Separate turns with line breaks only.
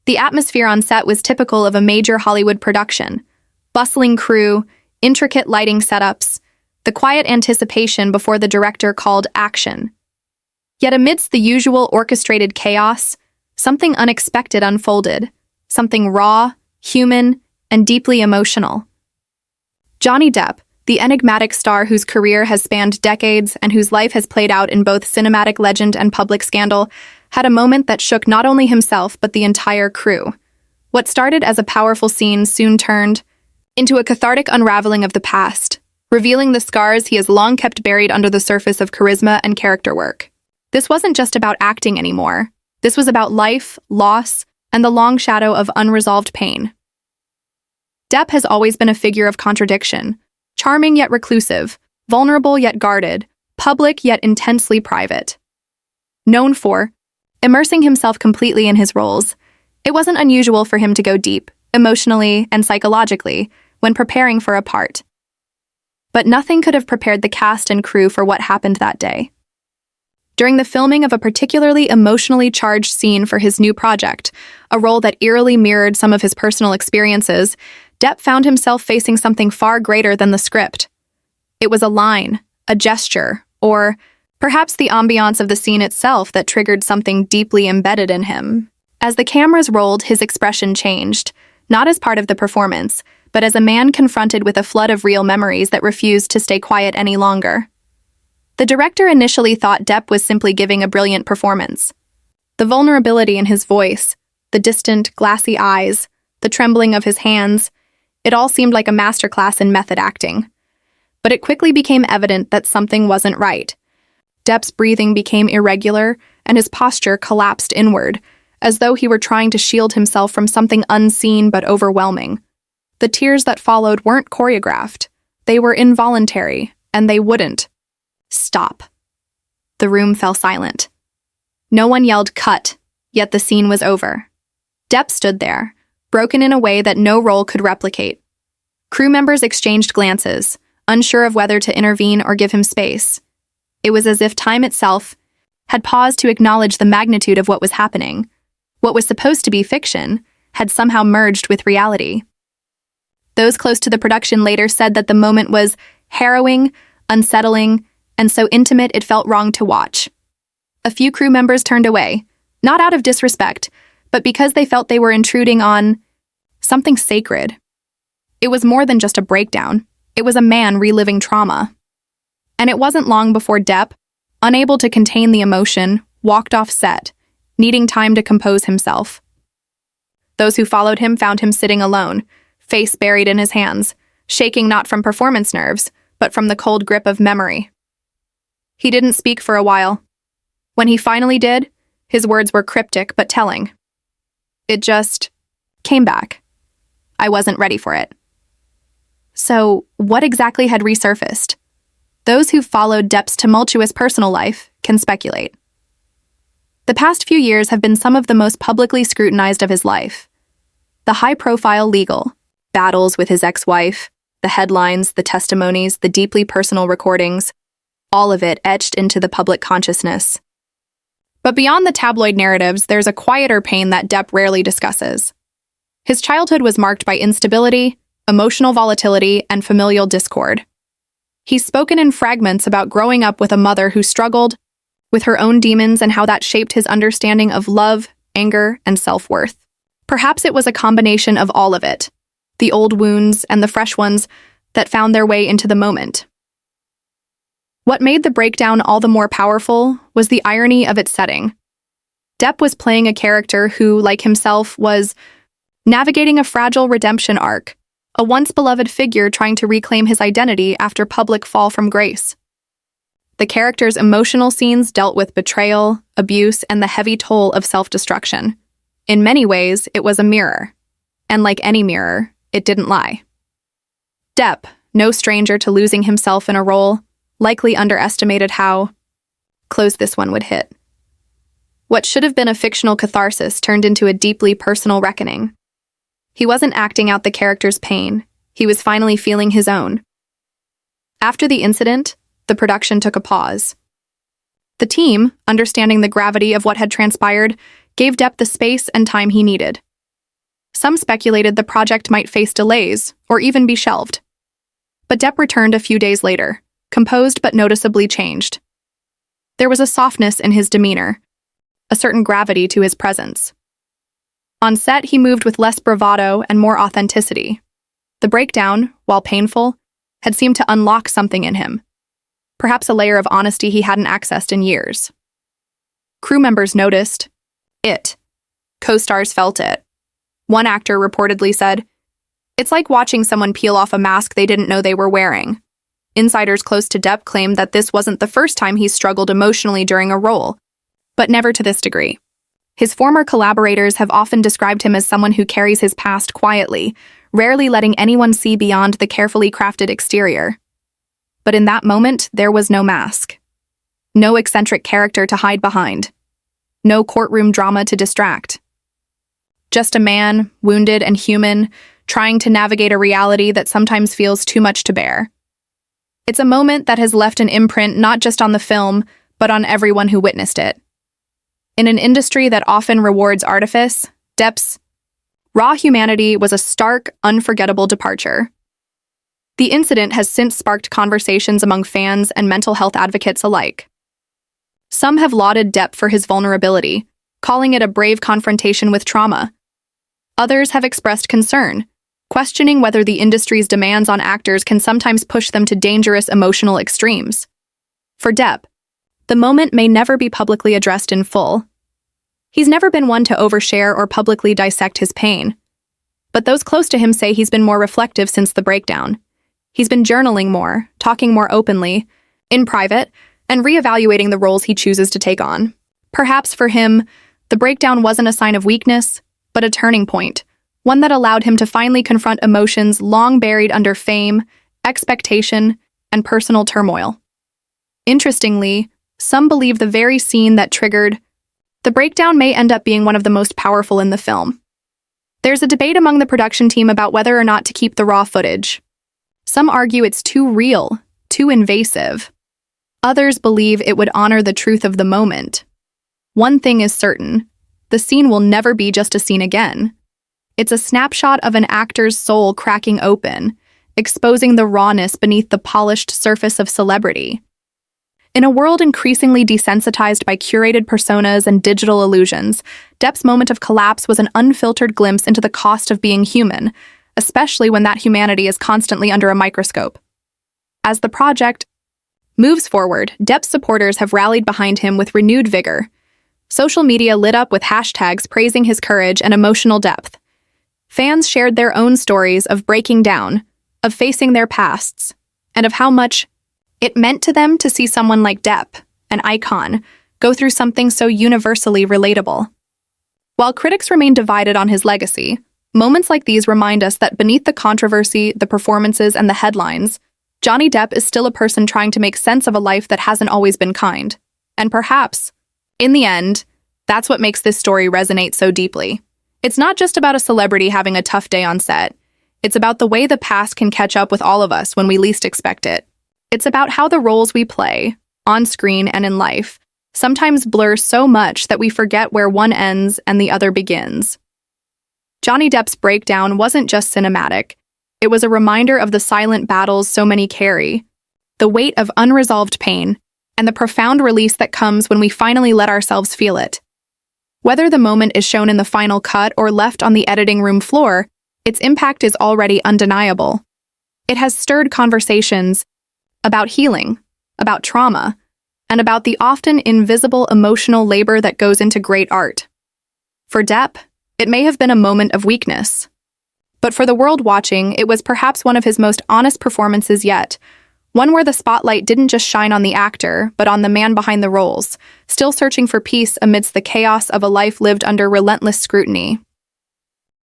The atmosphere on set was typical of a major Hollywood production. Bustling crew, intricate lighting setups, the quiet anticipation before the director called action. Yet amidst the usual orchestrated chaos, something unexpected unfolded, something raw, human, and deeply emotional. Johnny Depp, the enigmatic star whose career has spanned decades and whose life has played out in both cinematic legend and public scandal, had a moment that shook not only himself but the entire crew. What started as a powerful scene soon turned into a cathartic unraveling of the past, revealing the scars he has long kept buried under the surface of charisma and character work. This wasn't just about acting anymore. This was about life, loss, and the long shadow of unresolved pain. Depp has always been a figure of contradiction, charming yet reclusive, vulnerable yet guarded, public yet intensely private. Known for immersing himself completely in his roles, it wasn't unusual for him to go deep, emotionally and psychologically, when preparing for a part. But nothing could have prepared the cast and crew for what happened that day. During the filming of a particularly emotionally charged scene for his new project, a role that eerily mirrored some of his personal experiences, Depp found himself facing something far greater than the script. It was a line, a gesture, or perhaps the ambiance of the scene itself that triggered something deeply embedded in him. As the cameras rolled, his expression changed, not as part of the performance, but as a man confronted with a flood of real memories that refused to stay quiet any longer. The director initially thought Depp was simply giving a brilliant performance. The vulnerability in his voice, the distant, glassy eyes, the trembling of his hands, it all seemed like a masterclass in method acting. But it quickly became evident that something wasn't right. Depp's breathing became irregular, and his posture collapsed inward, as though he were trying to shield himself from something unseen but overwhelming. The tears that followed weren't choreographed. They were involuntary, and they wouldn't stop. The room fell silent. No one yelled "cut," yet the scene was over. Depp stood there, broken in a way that no role could replicate. Crew members exchanged glances, unsure of whether to intervene or give him space. It was as if time itself had paused to acknowledge the magnitude of what was happening. What was supposed to be fiction had somehow merged with reality. Those close to the production later said that the moment was harrowing, unsettling, and so intimate it felt wrong to watch. A few crew members turned away, not out of disrespect, but because they felt they were intruding on something sacred. It was more than just a breakdown. It was a man reliving trauma. And it wasn't long before Depp, unable to contain the emotion, walked off set, needing time to compose himself. Those who followed him found him sitting alone, face buried in his hands, shaking not from performance nerves, but from the cold grip of memory. He didn't speak for a while. When he finally did, his words were cryptic but telling. It just came back. I wasn't ready for it. So, what exactly had resurfaced? Those who followed Depp's tumultuous personal life can speculate. The past few years have been some of the most publicly scrutinized of his life. The high-profile legal battles with his ex-wife, the headlines, the testimonies, the deeply personal recordings, all of it etched into the public consciousness. But beyond the tabloid narratives, there's a quieter pain that Depp rarely discusses. His childhood was marked by instability, emotional volatility, and familial discord. He's spoken in fragments about growing up with a mother who struggled with her own demons and how that shaped his understanding of love, anger, and self-worth. Perhaps it was a combination of all of it, the old wounds and the fresh ones that found their way into the moment. What made the breakdown all the more powerful was the irony of its setting. Depp was playing a character who, like himself, was navigating a fragile redemption arc, a once-beloved figure trying to reclaim his identity after public fall from grace. The character's emotional scenes dealt with betrayal, abuse, and the heavy toll of self-destruction. In many ways, it was a mirror. And like any mirror, it didn't lie. Depp, no stranger to losing himself in a role, likely underestimated how close this one would hit. What should have been a fictional catharsis turned into a deeply personal reckoning. He wasn't acting out the character's pain. He was finally feeling his own. After the incident, the production took a pause. The team, understanding the gravity of what had transpired, gave Depp the space and time he needed. Some speculated the project might face delays or even be shelved. But Depp returned a few days later, composed but noticeably changed. There was a softness in his demeanor, a certain gravity to his presence. On set, he moved with less bravado and more authenticity. The breakdown, while painful, had seemed to unlock something in him, perhaps a layer of honesty he hadn't accessed in years. Crew members noticed it. Co-stars felt it. One actor reportedly said, "It's like watching someone peel off a mask they didn't know they were wearing." Insiders close to Depp claimed that this wasn't the first time he's struggled emotionally during a role, but never to this degree. His former collaborators have often described him as someone who carries his past quietly, rarely letting anyone see beyond the carefully crafted exterior. But in that moment, there was no mask. No eccentric character to hide behind. No courtroom drama to distract. Just a man, wounded and human, trying to navigate a reality that sometimes feels too much to bear. It's a moment that has left an imprint not just on the film, but on everyone who witnessed it. In an industry that often rewards artifice, Depp's raw humanity was a stark, unforgettable departure. The incident has since sparked conversations among fans and mental health advocates alike. Some have lauded Depp for his vulnerability, calling it a brave confrontation with trauma. Others have expressed concern, questioning whether the industry's demands on actors can sometimes push them to dangerous emotional extremes. For Depp, the moment may never be publicly addressed in full. He's never been one to overshare or publicly dissect his pain. But those close to him say he's been more reflective since the breakdown. He's been journaling more, talking more openly, in private, and reevaluating the roles he chooses to take on. Perhaps for him, the breakdown wasn't a sign of weakness, but a turning point, one that allowed him to finally confront emotions long buried under fame, expectation, and personal turmoil. Interestingly, some believe the very scene that triggered the breakdown may end up being one of the most powerful in the film. There's a debate among the production team about whether or not to keep the raw footage. Some argue it's too real, too invasive. Others believe it would honor the truth of the moment. One thing is certain, the scene will never be just a scene again. It's a snapshot of an actor's soul cracking open, exposing the rawness beneath the polished surface of celebrity. In a world increasingly desensitized by curated personas and digital illusions, Depp's moment of collapse was an unfiltered glimpse into the cost of being human, especially when that humanity is constantly under a microscope. As the project moves forward, Depp's supporters have rallied behind him with renewed vigor. Social media lit up with hashtags praising his courage and emotional depth. Fans shared their own stories of breaking down, of facing their pasts, and of how much it meant to them to see someone like Depp, an icon, go through something so universally relatable. While critics remain divided on his legacy, moments like these remind us that beneath the controversy, the performances, and the headlines, Johnny Depp is still a person trying to make sense of a life that hasn't always been kind. And perhaps, in the end, that's what makes this story resonate so deeply. It's not just about a celebrity having a tough day on set. It's about the way the past can catch up with all of us when we least expect it. It's about how the roles we play, on screen and in life, sometimes blur so much that we forget where one ends and the other begins. Johnny Depp's breakdown wasn't just cinematic. It was a reminder of the silent battles so many carry, the weight of unresolved pain, and the profound release that comes when we finally let ourselves feel it. Whether the moment is shown in the final cut or left on the editing room floor, its impact is already undeniable. It has stirred conversations about healing, about trauma, and about the often invisible emotional labor that goes into great art. For Depp, it may have been a moment of weakness. But for the world watching, it was perhaps one of his most honest performances yet, one where the spotlight didn't just shine on the actor, but on the man behind the roles, still searching for peace amidst the chaos of a life lived under relentless scrutiny.